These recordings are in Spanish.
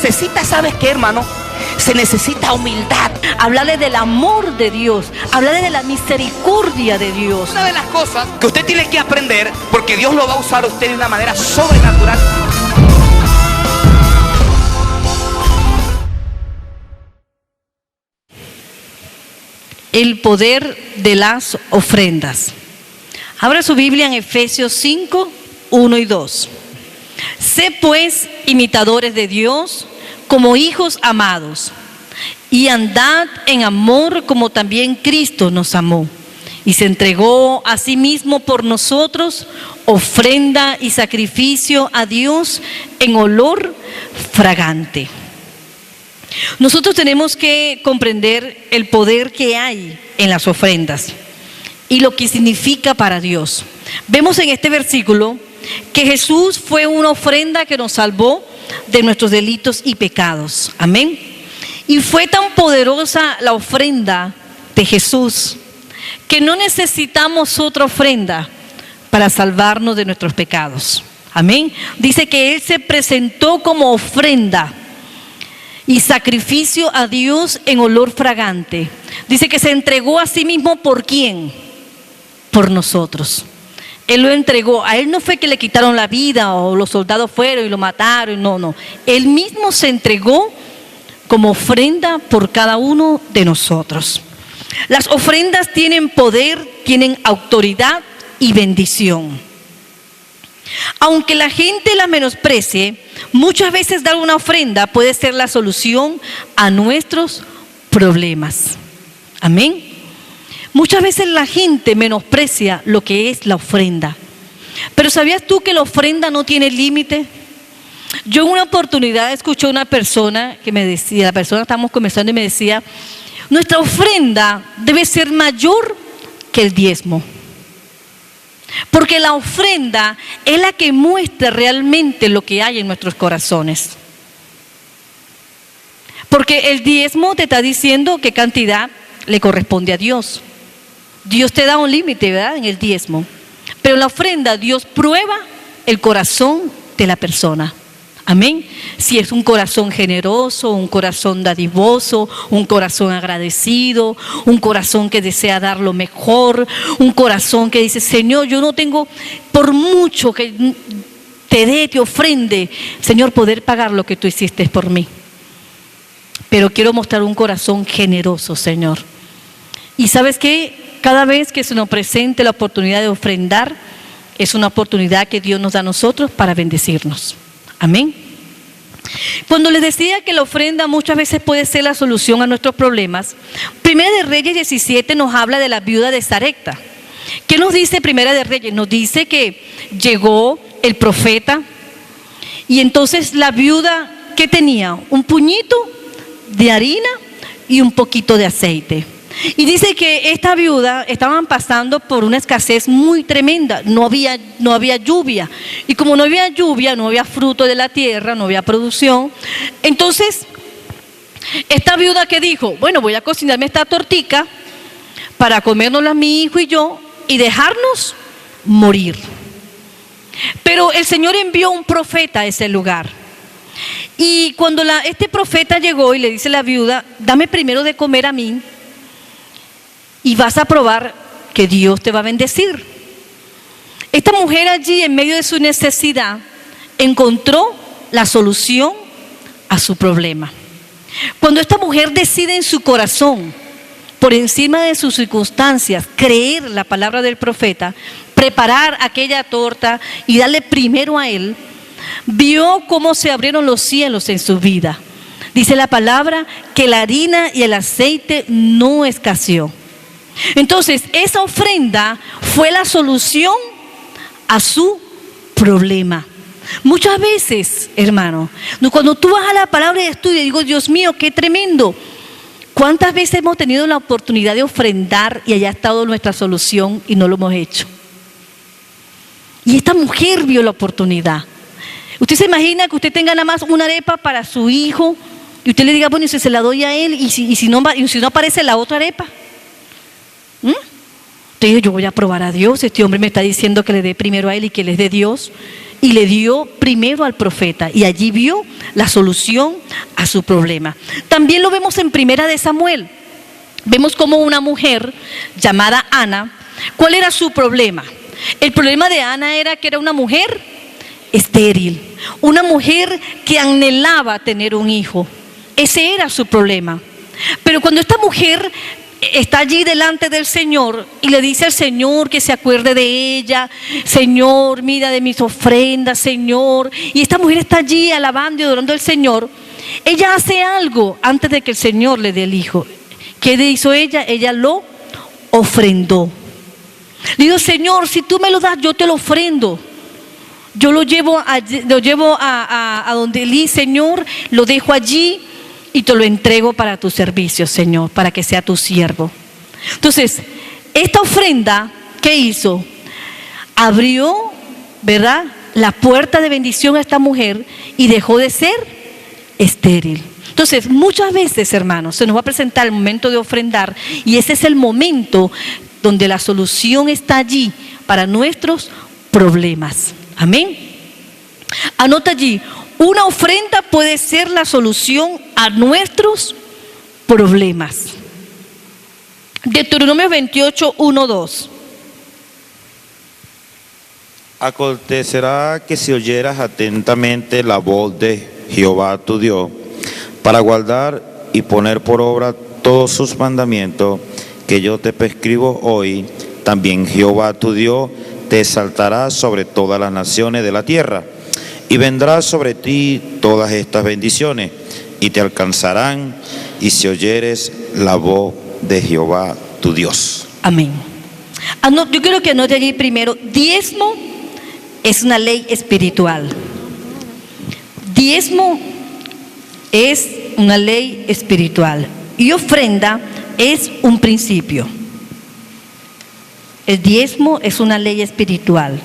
necesita, ¿sabes qué, hermano? Se necesita humildad. Hablarle del amor de Dios, hablarle de la misericordia de Dios. Una de las cosas que usted tiene que aprender, porque Dios lo va a usar a usted de una manera sobrenatural. El poder de las ofrendas. Abra su Biblia en Efesios 5, 1 y 2. Sé pues imitadores de Dios como hijos amados, y andad en amor como también Cristo nos amó, y se entregó a sí mismo por nosotros, ofrenda y sacrificio a Dios en olor fragante. Nosotros tenemos que comprender el poder que hay en las ofrendas y lo que significa para Dios. Vemos en este versículo que Jesús fue una ofrenda que nos salvó de nuestros delitos y pecados. Amén. Y fue tan poderosa la ofrenda de Jesús que no necesitamos otra ofrenda para salvarnos de nuestros pecados. Amén. Dice que Él se presentó como ofrenda y sacrificio a Dios en olor fragante. Dice que se entregó a sí mismo. ¿Por quién? Por nosotros. Él lo entregó. A Él no fue que le quitaron la vida o los soldados fueron y lo mataron. No. Él mismo se entregó como ofrenda por cada uno de nosotros. Las ofrendas tienen poder, tienen autoridad y bendición. Aunque la gente la menosprecie, muchas veces dar una ofrenda puede ser la solución a nuestros problemas. Amén. Muchas veces la gente menosprecia lo que es la ofrenda. Pero ¿sabías tú que la ofrenda no tiene límite? Yo en una oportunidad escuché a una persona que me decía, la persona estábamos conversando y me decía, nuestra ofrenda debe ser mayor que el diezmo. Porque la ofrenda es la que muestra realmente lo que hay en nuestros corazones. Porque el diezmo te está diciendo qué cantidad le corresponde a Dios. Dios te da un límite, ¿verdad? En el diezmo. Pero en la ofrenda Dios prueba el corazón de la persona. Amén. Si es un corazón generoso, un corazón dadivoso, un corazón agradecido, un corazón que desea dar lo mejor, un corazón que dice, Señor, yo no tengo por mucho que te dé, te ofrende, Señor, poder pagar lo que tú hiciste por mí. Pero quiero mostrar un corazón generoso, Señor. Y ¿sabes qué? Cada vez que se nos presente la oportunidad de ofrendar, es una oportunidad que Dios nos da a nosotros para bendecirnos. Amén. Cuando les decía que la ofrenda muchas veces puede ser la solución a nuestros problemas, Primera de Reyes 17 nos habla de la viuda de Sarepta. ¿Qué nos dice Primera de Reyes? Nos dice que llegó el profeta y entonces la viuda, ¿qué tenía? Un puñito de harina y un poquito de aceite. Y dice que esta viuda estaban pasando por una escasez muy tremenda, no había lluvia. Y como no había lluvia, no había fruto de la tierra, no había producción. Entonces, esta viuda que dijo, bueno, voy a cocinarme esta tortica para comérnosla mi hijo y yo y dejarnos morir. Pero el Señor envió un profeta a ese lugar. Y cuando este profeta llegó y le dice a la viuda, dame primero de comer a mí, y vas a probar que Dios te va a bendecir. Esta mujer allí, en medio de su necesidad, encontró la solución a su problema. Cuando esta mujer decide en su corazón, por encima de sus circunstancias, creer la palabra del profeta, preparar aquella torta y darle primero a él, vio cómo se abrieron los cielos en su vida. Dice la palabra que la harina y el aceite no escaseó. Entonces, esa ofrenda fue la solución a su problema. Muchas veces, hermano, cuando tú vas a la palabra de estudio, digo, Dios mío, qué tremendo. ¿Cuántas veces hemos tenido la oportunidad de ofrendar y allá ha estado nuestra solución y no lo hemos hecho? Y esta mujer vio la oportunidad. Usted se imagina que usted tenga nada más una arepa para su hijo y usted le diga, bueno, y si se la doy a él y si no aparece la otra arepa. Entonces yo voy a probar a Dios. Este hombre me está diciendo que le dé primero a él y que le dé Dios. Y le dio primero al profeta. Y allí vio la solución a su problema. También lo vemos en Primera de Samuel. Vemos como una mujer llamada Ana, ¿cuál era su problema? El problema de Ana era que era una mujer estéril, una mujer que anhelaba tener un hijo. Ese era su problema. Pero cuando esta mujer está allí delante del Señor y le dice al Señor que se acuerde de ella, Señor, mira de mis ofrendas, Señor, y esta mujer está allí alabando y adorando al Señor, ella hace algo antes de que el Señor le dé el hijo. ¿Qué hizo ella? Ella lo ofrendó. Le dijo, Señor, si tú me lo das, yo te lo ofrendo. Yo lo llevo a donde Elí, Señor, lo dejo allí y te lo entrego para tu servicio, Señor, para que sea tu siervo. Entonces, esta ofrenda, ¿qué hizo? Abrió, ¿verdad?, la puerta de bendición a esta mujer y dejó de ser estéril. Entonces, muchas veces, hermanos, se nos va a presentar el momento de ofrendar y ese es el momento donde la solución está allí para nuestros problemas. Amén. Anota allí, una ofrenda puede ser la solución a nuestros problemas. Deuteronomio 28, 1, 2. Acontecerá que si oyeras atentamente la voz de Jehová tu Dios, para guardar y poner por obra todos sus mandamientos que yo te prescribo hoy, también Jehová tu Dios te exaltará sobre todas las naciones de la tierra, y vendrá sobre ti todas estas bendiciones, y te alcanzarán, y si oyeres la voz de Jehová tu Dios. Amén. Yo quiero que anote allí primero, diezmo es una ley espiritual. Diezmo es una ley espiritual y ofrenda es un principio. El diezmo es una ley espiritual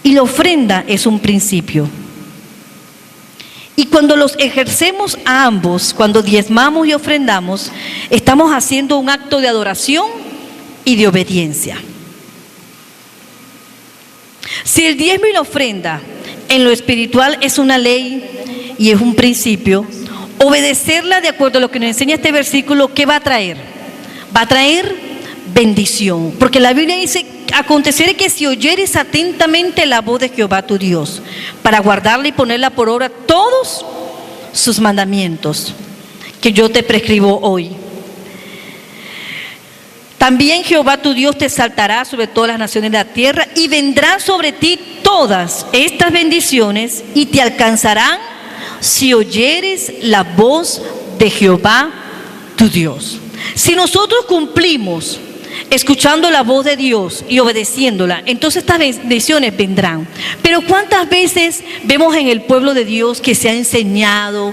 y la ofrenda es un principio. Y cuando los ejercemos a ambos, cuando diezmamos y ofrendamos, estamos haciendo un acto de adoración y de obediencia. Si el diezmo y la ofrenda en lo espiritual es una ley y es un principio, obedecerla de acuerdo a lo que nos enseña este versículo, ¿qué va a traer? Va a traer bendición, porque la Biblia dice, acontecerá que si oyeres atentamente la voz de Jehová tu Dios, para guardarla y ponerla por obra todos sus mandamientos que yo te prescribo hoy. También Jehová tu Dios te exaltará sobre todas las naciones de la tierra y vendrán sobre ti todas estas bendiciones y te alcanzarán si oyeres la voz de Jehová tu Dios. Si nosotros cumplimos escuchando la voz de Dios y obedeciéndola, entonces estas bendiciones vendrán. Pero ¿cuántas veces vemos en el pueblo de Dios que se ha enseñado,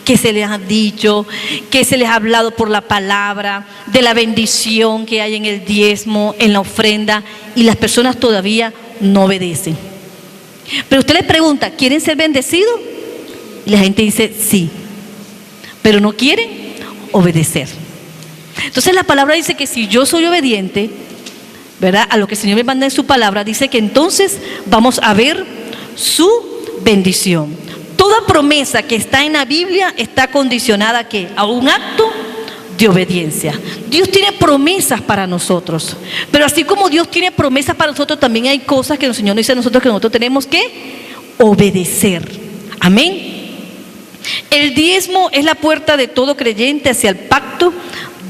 que se les ha dicho, que se les ha hablado por la palabra, de la bendición que hay en el diezmo, en la ofrenda, y las personas todavía no obedecen? Pero usted les pregunta, ¿quieren ser bendecidos? Y la gente dice sí, pero no quieren obedecer. Entonces la palabra dice que si yo soy obediente, ¿verdad?, a lo que el Señor me manda en su palabra, dice que entonces vamos a ver su bendición. Toda promesa que está en la Biblia está condicionada ¿a qué? A un acto de obediencia. Dios tiene promesas para nosotros, pero así como Dios tiene promesas para nosotros, también hay cosas que el Señor nos dice a nosotros que nosotros tenemos que obedecer. Amén. El diezmo es la puerta de todo creyente hacia el pacto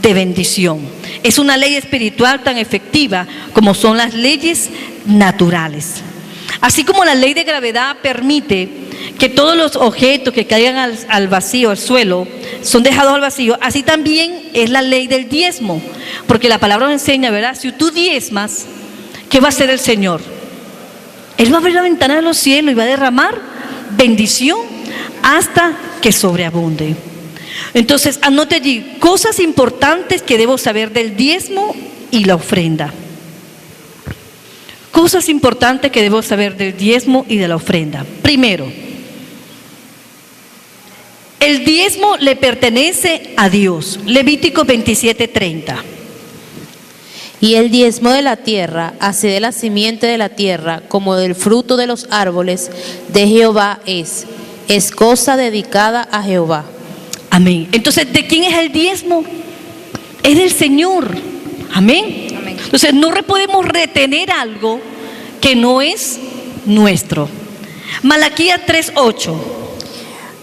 de bendición. Es una ley espiritual tan efectiva como son las leyes naturales. Así como la ley de gravedad permite que todos los objetos que caigan al vacío, al suelo, son dejados al vacío, así también es la ley del diezmo. Porque la palabra nos enseña, ¿verdad? Si tú diezmas, ¿qué va a hacer el Señor? Él va a abrir la ventana de los cielos y va a derramar bendición hasta que sobreabunde. Entonces, anote allí cosas importantes que debo saber del diezmo y la ofrenda. Cosas importantes que debo saber del diezmo y de la ofrenda. Primero, el diezmo le pertenece a Dios. Levítico 27:30. Y el diezmo de la tierra, así de la simiente de la tierra como del fruto de los árboles de Jehová es cosa dedicada a Jehová. Amén. Entonces, ¿de quién es el diezmo? Es del Señor. Amén. Amén. Entonces, no podemos retener algo que no es nuestro. Malaquías 3:8.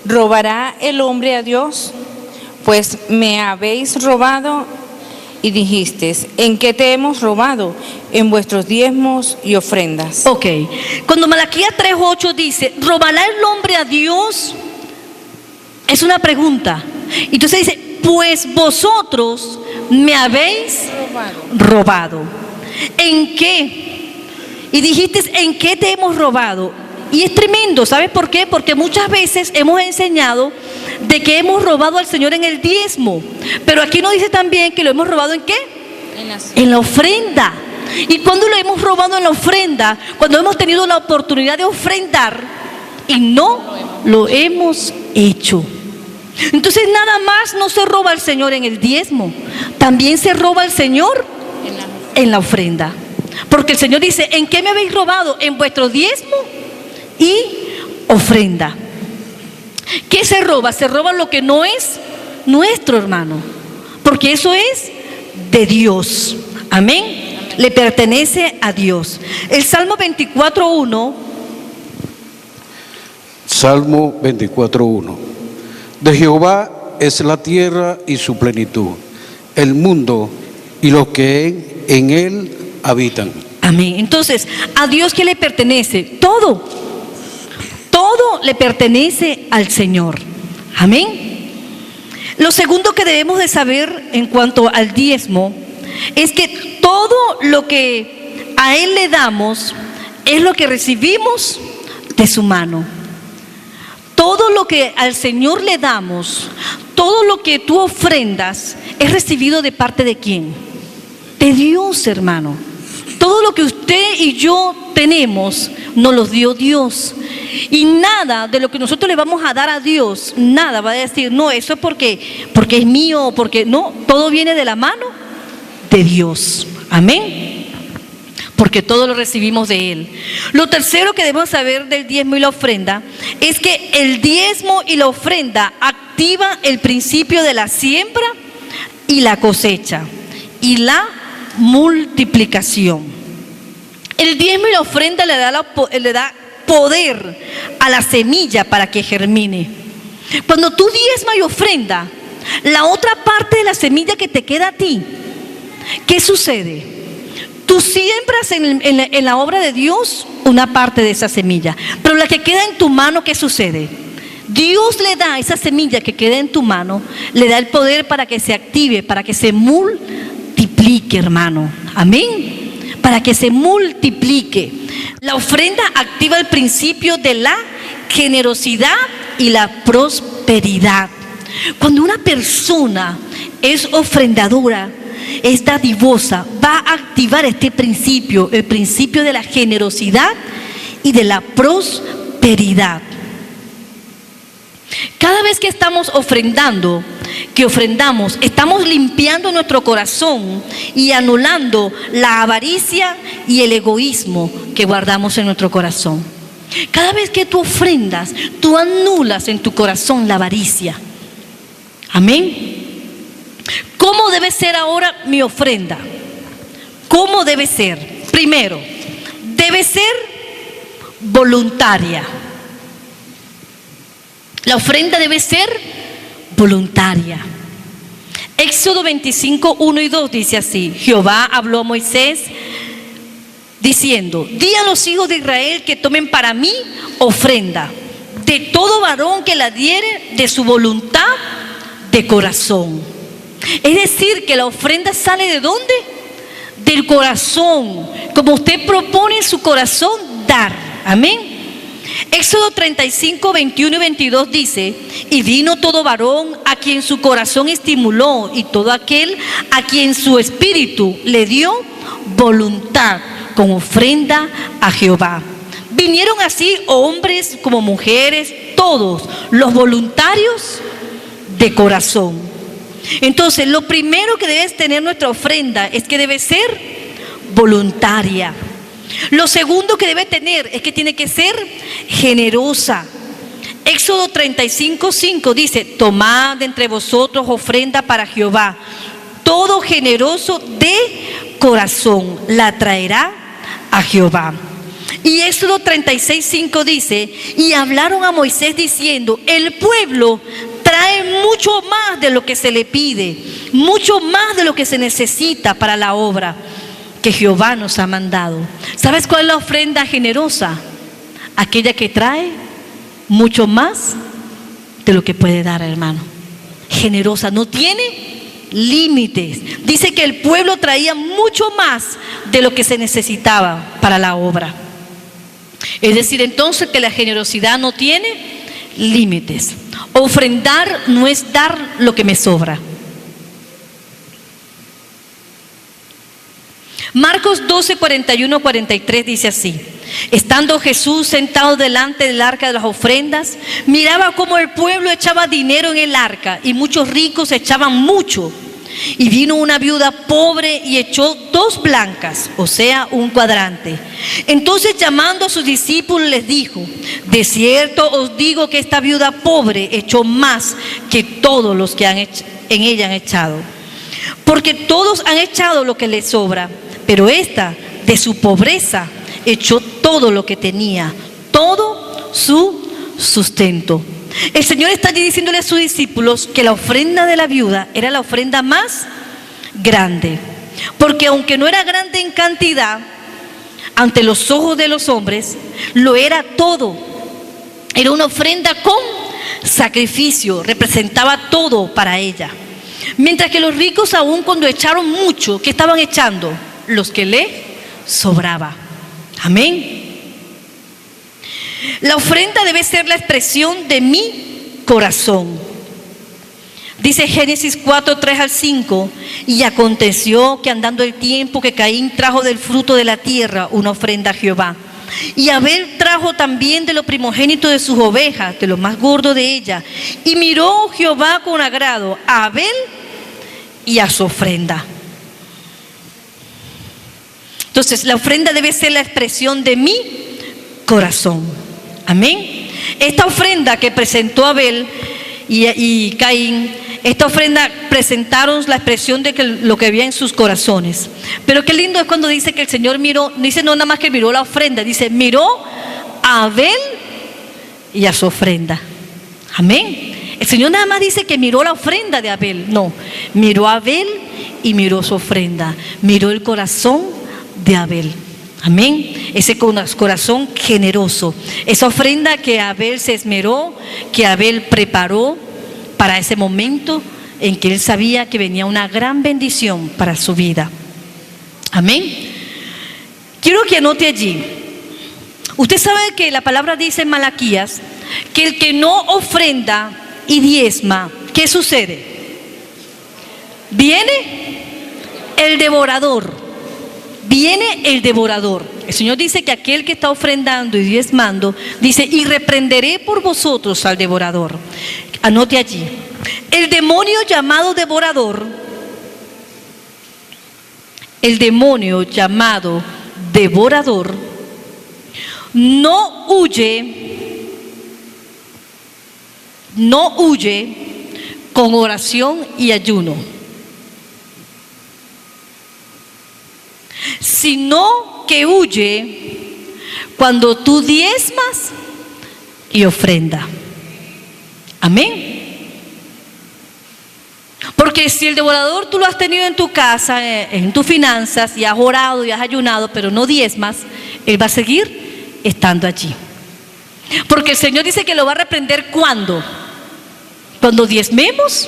¿Robará el hombre a Dios? Pues me habéis robado. Y dijiste, ¿en qué te hemos robado? En vuestros diezmos y ofrendas. Ok. Cuando Malaquías 3:8 dice, ¿robará el hombre a Dios? Es una pregunta. Entonces dice, pues vosotros me habéis robado. ¿En qué? Y dijiste, ¿en qué te hemos robado? Y es tremendo, ¿sabes por qué? Porque muchas veces hemos enseñado de que hemos robado al Señor en el diezmo. Pero aquí nos dice también que lo hemos robado ¿en qué? En la ofrenda. ¿Y cuando lo hemos robado en la ofrenda? Cuando hemos tenido la oportunidad de ofrendar y no lo hemos hecho. Entonces nada más no se roba al Señor en el diezmo, también se roba al Señor en la ofrenda. Porque el Señor dice, ¿en qué me habéis robado? En vuestro diezmo y ofrenda. ¿Qué se roba? Se roba lo que no es nuestro, hermano, porque eso es de Dios. Amén. Le pertenece a Dios. El Salmo 24:1. Salmo 24:1. De Jehová es la tierra y su plenitud, el mundo y los que en él habitan. Amén. Entonces, ¿a Dios qué le pertenece? Todo. Todo le pertenece al Señor. Amén. Lo segundo que debemos de saber en cuanto al diezmo es que todo lo que a Él le damos es lo que recibimos de su mano. Todo lo que al Señor le damos, todo lo que tú ofrendas, es recibido de parte de ¿quién? De Dios, hermano. Todo lo que usted y yo tenemos, nos lo dio Dios. Y nada de lo que nosotros le vamos a dar a Dios, nada va a decir, no, eso es porque es mío, porque no, todo viene de la mano de Dios. Amén. Porque todo lo recibimos de Él. Lo tercero que debemos saber del diezmo y la ofrenda es que el diezmo y la ofrenda activa el principio de la siembra y la cosecha y la multiplicación. El diezmo y la ofrenda le da poder a la semilla para que germine. Cuando tú diezmas y ofrenda, la otra parte de la semilla que te queda a ti, ¿qué sucede? Tú siembras en la obra de Dios una parte de esa semilla, pero la que queda en tu mano, ¿qué sucede? Dios le da a esa semilla que queda en tu mano, le da el poder para que se active, para que se multiplique, hermano. Amén. Para que se multiplique. La ofrenda activa el principio de la generosidad y la prosperidad. Cuando una persona es ofrendadora, es dadivosa, va a activar este principio, el principio de la generosidad y de la prosperidad. Cada vez que estamos ofrendando, que ofrendamos, estamos limpiando nuestro corazón y anulando la avaricia y el egoísmo que guardamos en nuestro corazón. Cada vez que tú ofrendas, tú anulas en tu corazón la avaricia. Amén. ¿Cómo debe ser ahora mi ofrenda? ¿Cómo debe ser? Primero, debe ser voluntaria. La ofrenda debe ser voluntaria. Éxodo 25:1 y 2 dice así: Jehová habló a Moisés diciendo: di a los hijos de Israel que tomen para mí ofrenda de todo varón que la diere de su voluntad de corazón. Es decir, que la ofrenda sale ¿de dónde? Del corazón, como usted propone en su corazón dar. Amén. Éxodo 35, 21 y 22 dice: y vino todo varón a quien su corazón estimuló y todo aquel a quien su espíritu le dio voluntad con ofrenda a Jehová. Vinieron así hombres como mujeres, todos los voluntarios de corazón. Entonces, lo primero que debe tener nuestra ofrenda es que debe ser voluntaria. Lo segundo que debe tener es que tiene que ser generosa. Éxodo 35:5 dice: tomad de entre vosotros ofrenda para Jehová, todo generoso de corazón la traerá a Jehová. Y Éxodo 36:5 dice: y hablaron a Moisés diciendo: el pueblo trae mucho más de lo que se le pide, mucho más de lo que se necesita para la obra que Jehová nos ha mandado. ¿Sabes cuál es la ofrenda generosa? Aquella que trae mucho más de lo que puede dar, hermano. Generosa, no tiene límites. Dice que el pueblo traía mucho más de lo que se necesitaba para la obra. Es decir, entonces, que la generosidad no tiene límites. Ofrendar no es dar lo que me sobra. Marcos 12:41-43 dice así: estando Jesús sentado delante del arca de las ofrendas, miraba cómo el pueblo echaba dinero en el arca, y muchos ricos echaban mucho. Y vino una viuda pobre y echó 2 blancas, o sea, un cuadrante. Entonces, llamando a sus discípulos, les dijo: de cierto os digo que esta viuda pobre echó más que todos los que en ella han echado. Porque todos han echado lo que les sobra, pero esta, de su pobreza, echó todo lo que tenía, todo su sustento. El Señor está allí diciéndole a sus discípulos que la ofrenda de la viuda era la ofrenda más grande, porque aunque no era grande en cantidad, ante los ojos de los hombres, lo era todo. Era una ofrenda con sacrificio, representaba todo para ella. Mientras que los ricos, aún cuando echaron mucho, ¿qué estaban echando? Los que le sobraba. Amén. La ofrenda debe ser la expresión de mi corazón. Dice Génesis 4:3-5: y aconteció que andando el tiempo, que Caín trajo del fruto de la tierra una ofrenda a Jehová. Y Abel trajo también de lo primogénito de sus ovejas, de lo más gordo de ella. Y miró Jehová con agrado a Abel y a su ofrenda. Entonces, la ofrenda debe ser la expresión de mi corazón. Amén. Esta ofrenda que presentó Abel y Caín, esta ofrenda presentaron la expresión de lo que había en sus corazones. Pero qué lindo es cuando dice que el Señor miró, no dice no nada más que miró la ofrenda, dice miró a Abel y a su ofrenda. Amén. El Señor nada más dice que miró la ofrenda de Abel, no, miró a Abel y miró su ofrenda, miró el corazón de Abel. Amén. Ese corazón generoso, esa ofrenda que Abel se esmeró, que Abel preparó para ese momento en que él sabía que venía una gran bendición para su vida. Amén. Quiero que anote allí. Usted sabe que la palabra dice en Malaquías que el que no ofrenda y diezma, ¿qué sucede? Viene el devorador. Viene el devorador. El Señor dice que aquel que está ofrendando y diezmando, dice: y reprenderé por vosotros al devorador. Anote allí. El demonio llamado devorador, no huye con oración y ayuno, sino que huye cuando tú diezmas y ofrenda. Amén. Porque si el devorador tú lo has tenido en tu casa, en tus finanzas, y has orado y has ayunado, pero no diezmas, él va a seguir estando allí. Porque el Señor dice que lo va a reprender ¿cuándo? Cuando diezmemos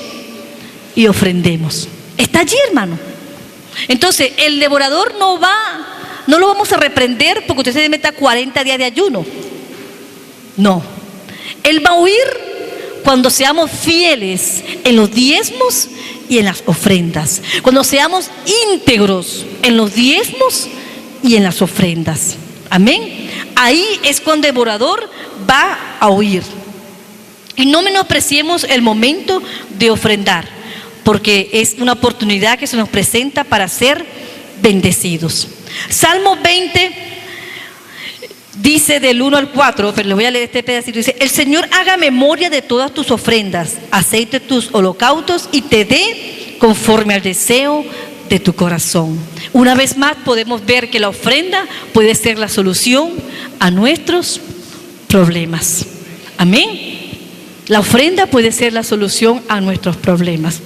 y ofrendemos. Está allí, hermano. Entonces, el devorador no lo vamos a reprender porque usted se meta 40 días de ayuno. No. Él va a huir cuando seamos fieles en los diezmos y en las ofrendas. Cuando seamos íntegros en los diezmos y en las ofrendas. Amén. Ahí es cuando el devorador va a huir. Y no menospreciemos el momento de ofrendar. porque es una oportunidad que se nos presenta para ser bendecidos. Salmo 20 dice del 1 al 4, pero le voy a leer este pedacito. Dice: el Señor haga memoria de todas tus ofrendas, aceite tus holocaustos y te dé conforme al deseo de tu corazón. Una vez más podemos ver que la ofrenda puede ser la solución a nuestros problemas. Amén. La ofrenda puede ser la solución a nuestros problemas.